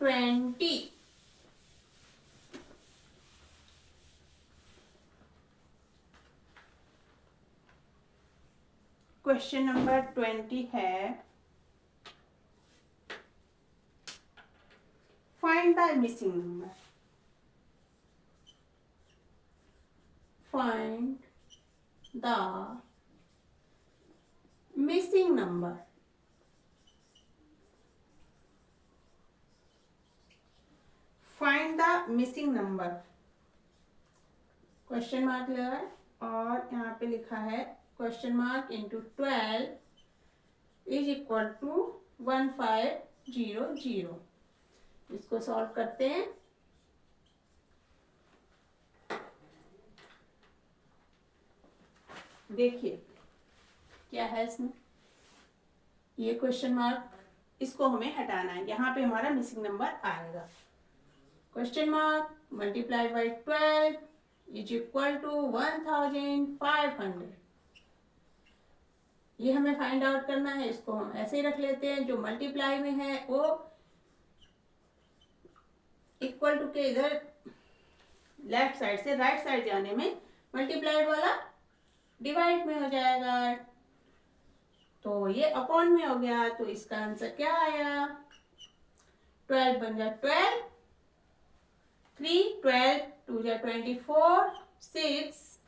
20। Question number 20 है, find the missing number. Find the missing number. Find the missing number. Question mark लगा है और यहाँ पे लिखा है question mark into 12 is equal to 1500। इसको सॉल्व करते हैं। देखिए क्या है इसमें, ये क्वेश्चन मार्क, इसको हमें हटाना है, यहाँ पे हमारा मिसिंग नंबर आएगा। Question mark multiplied by 12 is equal to 1500। ये हमें फाइंड आउट करना है, इसको हम ऐसे ही रख लेते हैं, जो मल्टीप्लाई में है वो इक्वल टू के इधर लेफ्ट साइड से राइट साइड जाने में मल्टीप्लाइड वाला डिवाइड में हो जाएगा, तो ये अपॉन में हो गया, तो इसका आंसर क्या आया? 12 बन जा 12, 3 12 2 जा 24, 6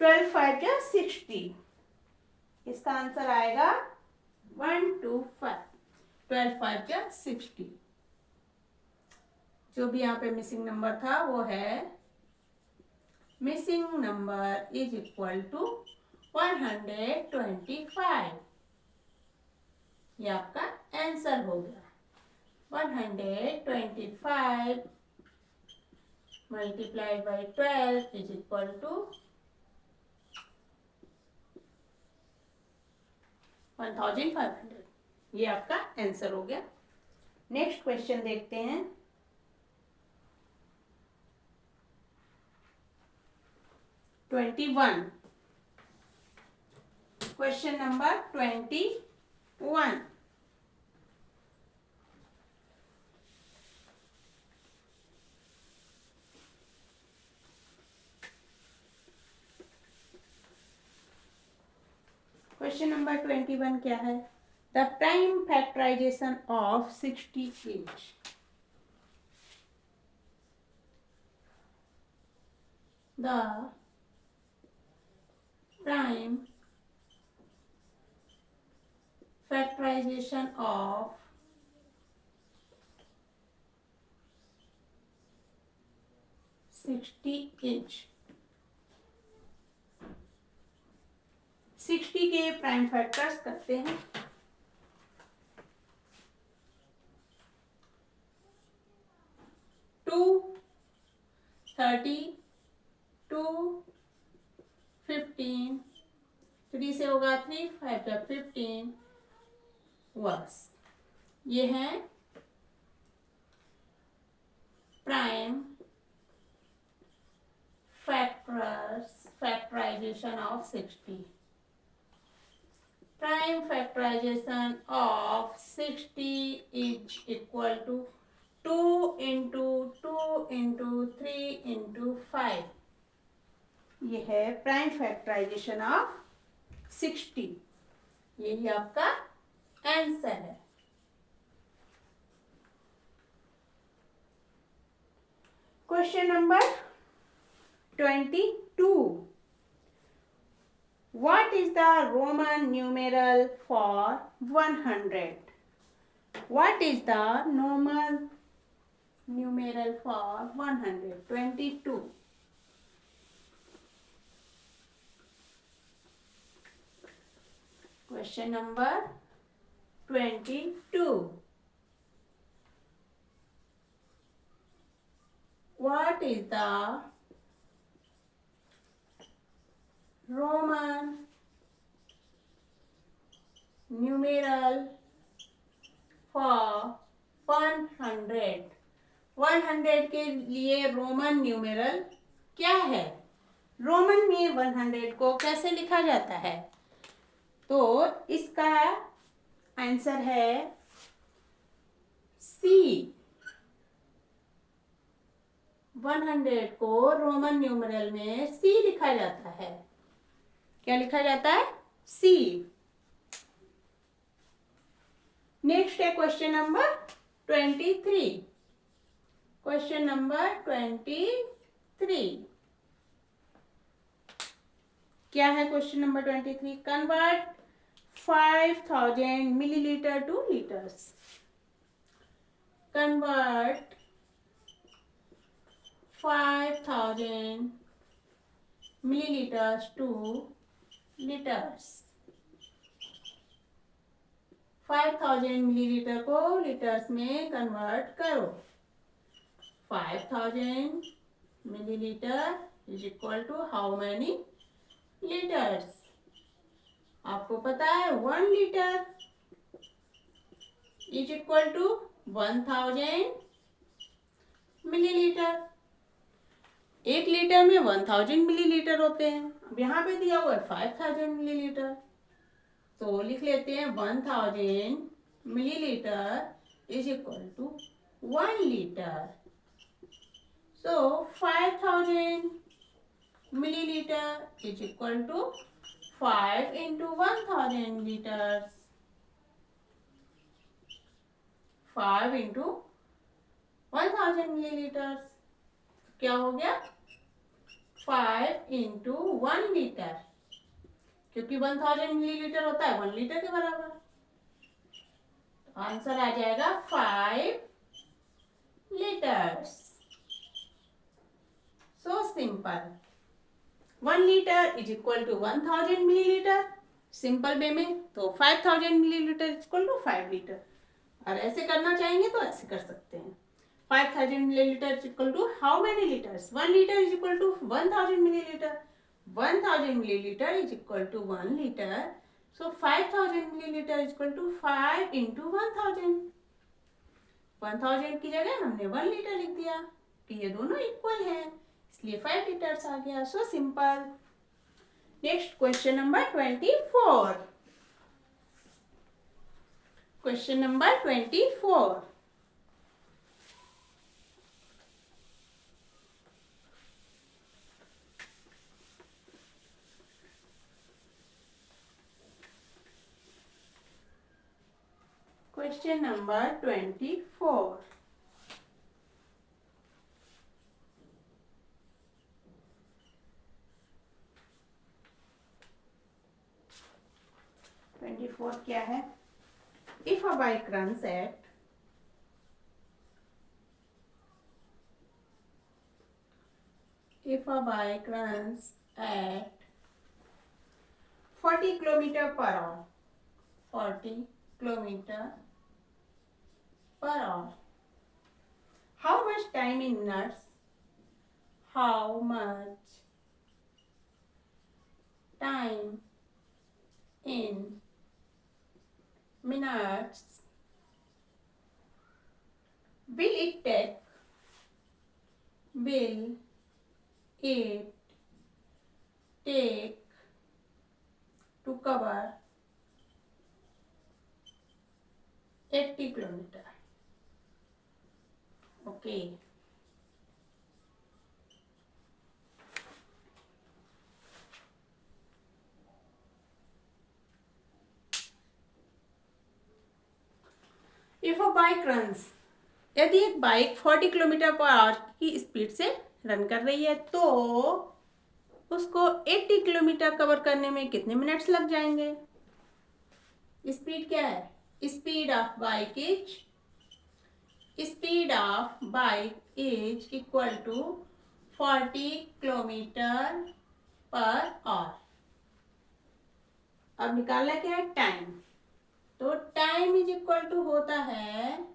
12 5 जा 60। इसका आंसर आएगा 125। 12 5 जा 60। जो भी यहाँ पे मिसिंग नंबर था वो है, missing number is equal to 125। ये आपका आंसर हो गया। 125 multiplied by 12 is equal to 1500। ये आपका आंसर हो गया। नेक्स्ट क्वेश्चन देखते हैं। Question number 21। क्वेश्चन नंबर 21 क्या है? The prime factorization of 68। द prime factorization of 60 inch। 60 के प्राइम फैक्टर्स करते हैं। 32, 15, 3 से होगा 3, 5 या 15 वर्स। ये है prime factorization of 60। Prime factorization of 60 is equal to 2 into 2 into 3 into 5। ये है प्राइम फैक्टराइजेशन ऑफ 60। यही आपका आंसर है। Question number 22। What is the Roman numeral for 100? What is the Roman numeral for 100? 22. Question number 22. What is the Roman numeral for 100? 100 के लिए Roman numeral क्या है? Roman में 100 को कैसे लिखा जाता है? तो इसका आंसर है सी। 100 को रोमन न्यूमेरल में सी लिखा जाता है। क्या लिखा जाता है? सी। नेक्स्ट है क्वेश्चन नंबर 23। क्वेश्चन नंबर 23 क्या है? Question number 23, convert 5000 millilitre to litres. Convert 5000 milliliters to liters। 5000 millilitre को लीटर्स में कन्वर्ट करो। 5000 millilitre is equal to how many litres? आपको पता है 1 litre is equal to 1000 millilitre. 1 litre में 1000 मिलीलीटर होते हैं। अब यहाँ पे दिया हुआ है 5000 मिलीलीटर, तो लिख लेते हैं 1000 millilitre is equal to 1 litre. So 5000 millilitre is equal to 5 into 1000 liters। 5 into 1000 millilitres क्या हो गया? 5 into 1 लीटर, क्योंकि 1000 मिलीलीटर होता है 1 लीटर के बराबर। तो आंसर आ जाएगा 5 litres. So simple. 1 litre is equal to 1000 millilitre simple way में, तो 5000 millilitre is equal to 5 litre. और ऐसे करना चाहेंगे तो ऐसे कर सकते हैं। 5000 millilitre is equal to how many litres? 1 litre is equal to 1000 millilitre. 1000 millilitre is equal to 1 litre. So 5000 millilitre is equal to 5 into 1000। 1000 की जगह हमने 1 लीटर लिख दिया कि ये दोनों इक्वल है, इसलिए 5 लीटर्स आ गया। So simple. Next question number 24। Question number 24। Question number 24. क्या है? If a bike runs at 40 kilometer per hour, 40 kilometer per hour, how much time in minutes? how much time in minutes will it take to cover 80 kilometer? Okay. If a bike runs, यदि एक bike 40 kilometre per our की speed से run कर रही है तो उसको 80 kilometre cover करने में कितने मिनट्स लग जाएंगे? स्पीड क्या है? Speed of bike is equal to 40 kilometre per hour. अब निकालना क्या है? टाइम। तो टाइम इज इक्वल टू होता है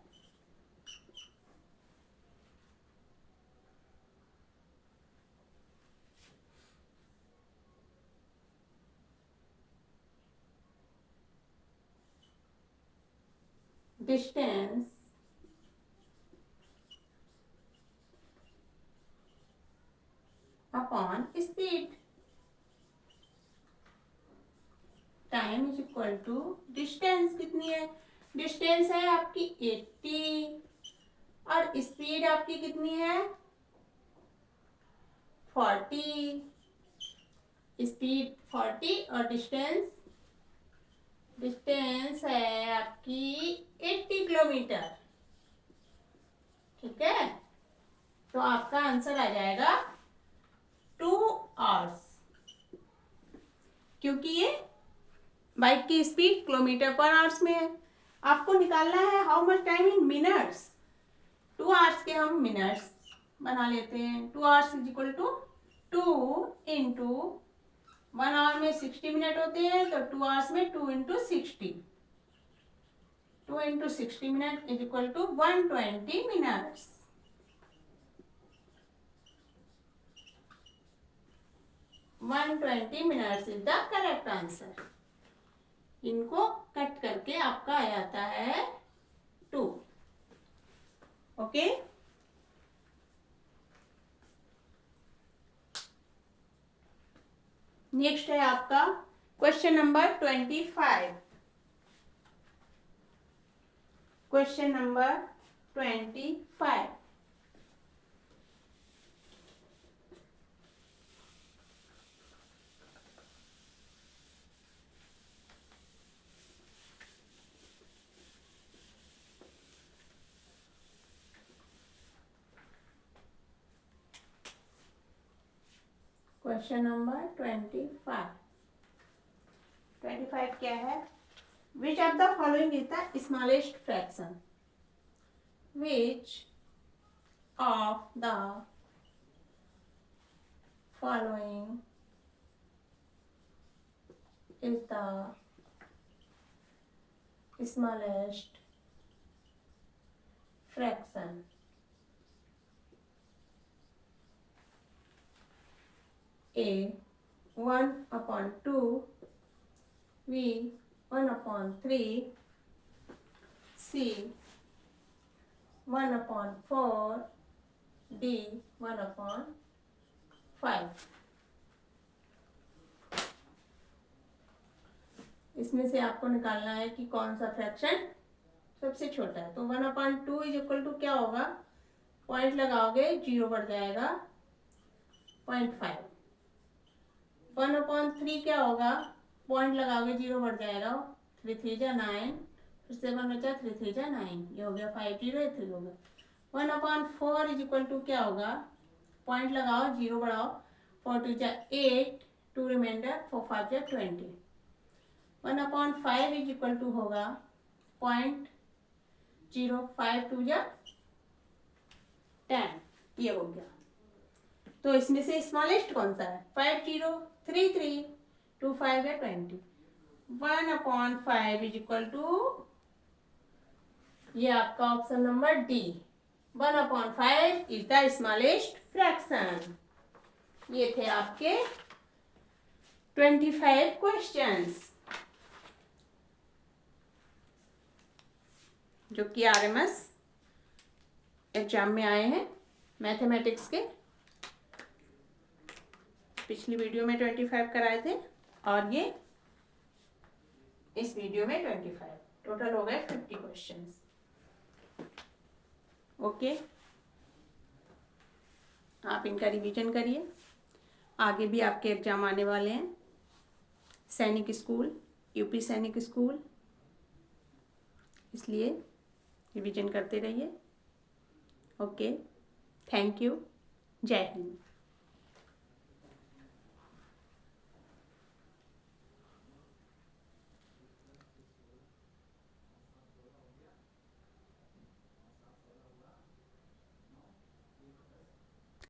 distance upon speed. Time is equal to distance. कितनी है? डिस्टेंस है आपकी 80 और स्पीड आपकी कितनी है? 40। स्पीड 40 और डिस्टेंस है आपकी 80 किलोमीटर। ठीक है, तो आपका आंसर आ जाएगा 2 आवर्स, क्योंकि ये बाइक की स्पीड किलोमीटर पर आवर्स में है। आपको निकालना है how much time in minutes. 2 hours के हम मिनट्स बना लेते हैं। 2 hours is equal to 2 into 1 hour में 60 मिनट होते हैं, तो 2 आवर्स में 2 into 60। 2 into 60 minute is equal to 120 minutes. 120 minutes is the correct answer. इनको कट करके आपका आ जाता है 2। ओके, नेक्स्ट है आपका question number 25। Question number 25। Question number 25। 25 क्या है? विच of the following is the smallest fraction? Which of the following is the smallest fraction? A 1/2, B 1/3, C 1/4, D 1/5। इसमें से आपको निकालना है कि कौन सा फ्रैक्शन सबसे छोटा है। तो 1/2 इज इक्वल टू क्या होगा? पॉइंट लगाओगे 0 बढ़ जाएगा 0.5। 1/3 क्या होगा? पॉइंट लगाओगे 0 बढ़ जाएगा 3 3 जा 9, फिर से 1 बचा 3 3 जा 9, ये हो गया 5 0 3 हो गया। 1/4 इज इक्वल टू क्या होगा? पॉइंट लगाओ 0 बढ़ाओ 4 2 जा 8, 2 रिमाइंडर 4 5 जा 20। 1/5 इज इक्वल टू होगा 0.05 2 जा 10, ये हो गया। तो इसमें से स्मॉलेस्ट कौन सा है? 5 0 3 3 2 5 या 20। 1/5 इज इक्वल टू, ये आपका option number D, 1/5 is the smallest fraction. ये थे आपके 25 क्वेश्चंस जो कि RMS एग्जाम में आए हैं मैथमेटिक्स के। पिछली वीडियो में 25 कराए थे और ये इस वीडियो में 25, टोटल हो गए 50 क्वेश्चंस। ओके, आप इनका रिवीजन करिए, आगे भी आपके एग्जाम आने वाले हैं। सैनिक स्कूल, यूपी सैनिक स्कूल, इसलिए रिवीजन करते रहिए। ओके, थैंक यू, जय हिंद।